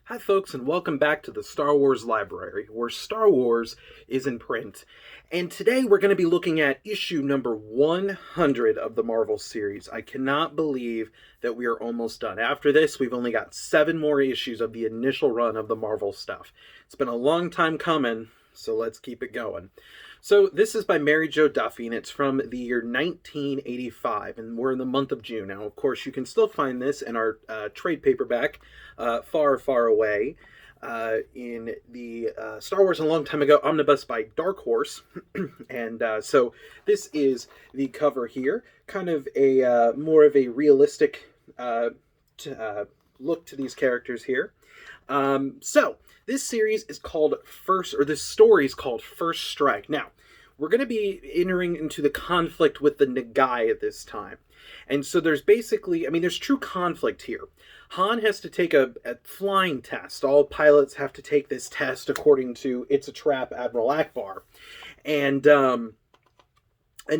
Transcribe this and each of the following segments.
Hi, folks, and welcome back to the Star Wars Library, where Star Wars is in print. And today we're going to be looking at issue number 100 of the Marvel series. I cannot believe that we are almost done. After this, we've only got 7 more issues of the initial run of the Marvel stuff. It's been a long time coming, so let's keep it going. So this is by Mary Joe Duffy, and it's from the year 1985, and we're in the month of June. Now, of course, you can still find this in our trade paperback, Far, Far Away, in the Star Wars a Long Time Ago omnibus by Dark Horse. And so this is the cover here, kind of a more of a realistic look to these characters here. So this series is called this story is called First Strike. Now, we're going to be entering into the conflict with the Nagai at this time. And so there's there's true conflict here. Han has to take a flying test. All pilots have to take this test according to It's a Trap, Admiral Akbar. And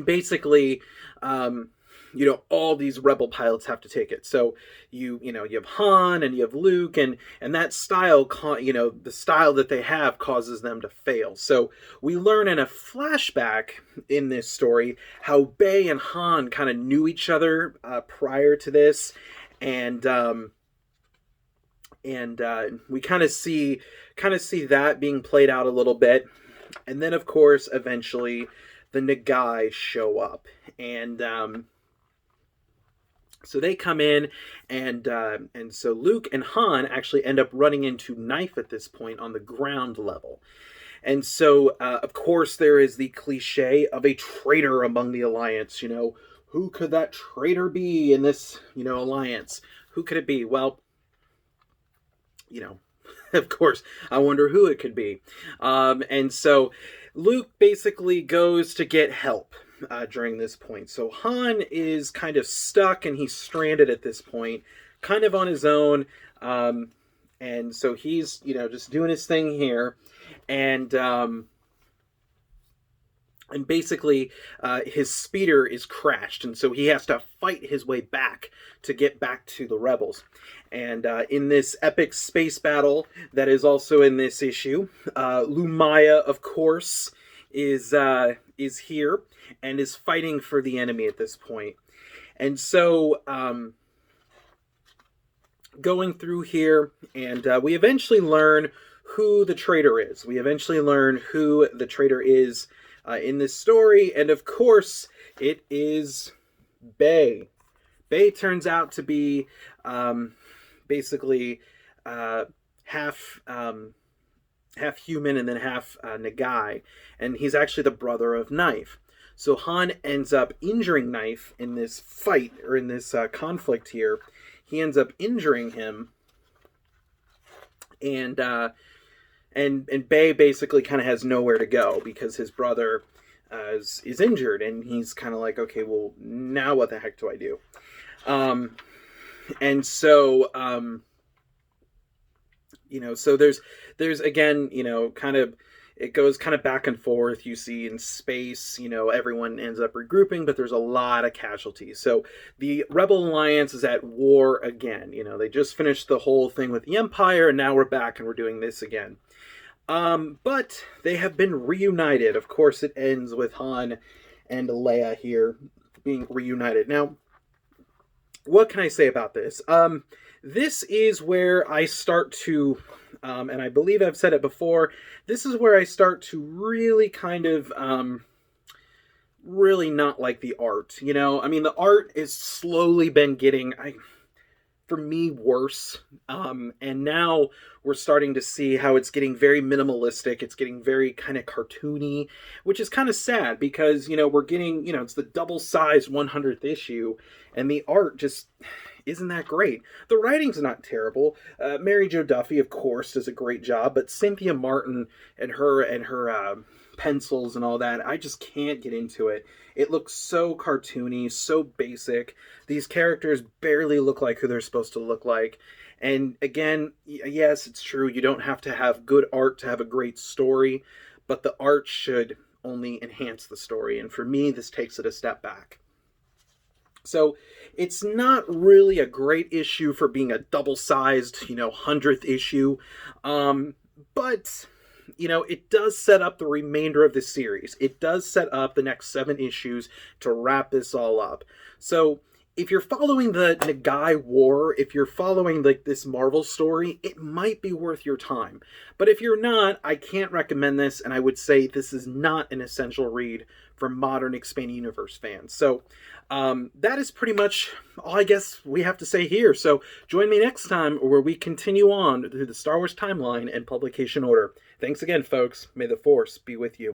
basically, all these rebel pilots have to take it. So you have Han and you have Luke, and that style, the style that they have causes them to fail. So we learn in a flashback in this story how Bay and Han kind of knew each other prior to this, and we kind of see that being played out a little bit, and then of course eventually the Nagai show up, and so they come in, and so Luke and Han actually end up running into Knife at this point on the ground level. And so, of course, there is the cliche of a traitor among the Alliance. Who could that traitor be in this, alliance? Who could it be? Well, of course, I wonder who it could be. And so Luke basically goes to get help during this point. So Han is kind of stuck and he's stranded at this point, kind of on his own. And so he's, just doing his thing here. And basically his speeder is crashed, and so he has to fight his way back to get back to the rebels. And in this epic space battle that is also in this issue, Lumaya, of course, is here and is fighting for the enemy at this point. And so going through here, and we eventually learn who the traitor is. In this story, and of course, it is Bay. Bay turns out to be basically half human and then half Nagai, and he's actually the brother of Knife. So Han ends up injuring Knife in this fight, or in this conflict here. He ends up injuring him, and Bay basically kind of has nowhere to go because his brother is injured, and he's kind of like, okay, well, now what the heck do I do? And so, so there's again, kind of, it goes kind of back and forth. You see in space, everyone ends up regrouping, but there's a lot of casualties. So the Rebel Alliance is at war again. They just finished the whole thing with the Empire, and now we're back and we're doing this again. But they have been reunited. Of course, it ends with Han and Leia here being reunited. Now, what can I say about this? This is where I start to, and I believe I've said it before, this is where I start to really kind of, really not like the art. The art has slowly been getting, for me, worse. And now we're starting to see how it's getting very minimalistic. It's getting very kind of cartoony, which is kind of sad because, we're getting, it's the double-sized 100th issue, and the art just isn't that great. The writing's not terrible. Mary Jo Duffy, of course, does a great job, but Cynthia Martin and her pencils and all that, I just can't get into it. It looks so cartoony, so basic. These characters barely look like who they're supposed to look like. And again, yes, it's true, you don't have to have good art to have a great story, but the art should only enhance the story. And for me, this takes it a step back. So it's not really a great issue for being a double-sized, 100th issue. But it does set up the remainder of the series. It does set up the next 7 issues to wrap this all up. So if you're following the Nagai War, if you're following like this Marvel story, it might be worth your time. But if you're not, I can't recommend this, and I would say this is not an essential read for modern expanding universe fans. So that is pretty much all I guess we have to say here. So join me next time where we continue on through the Star Wars timeline and publication order. Thanks again, folks. May the Force be with you.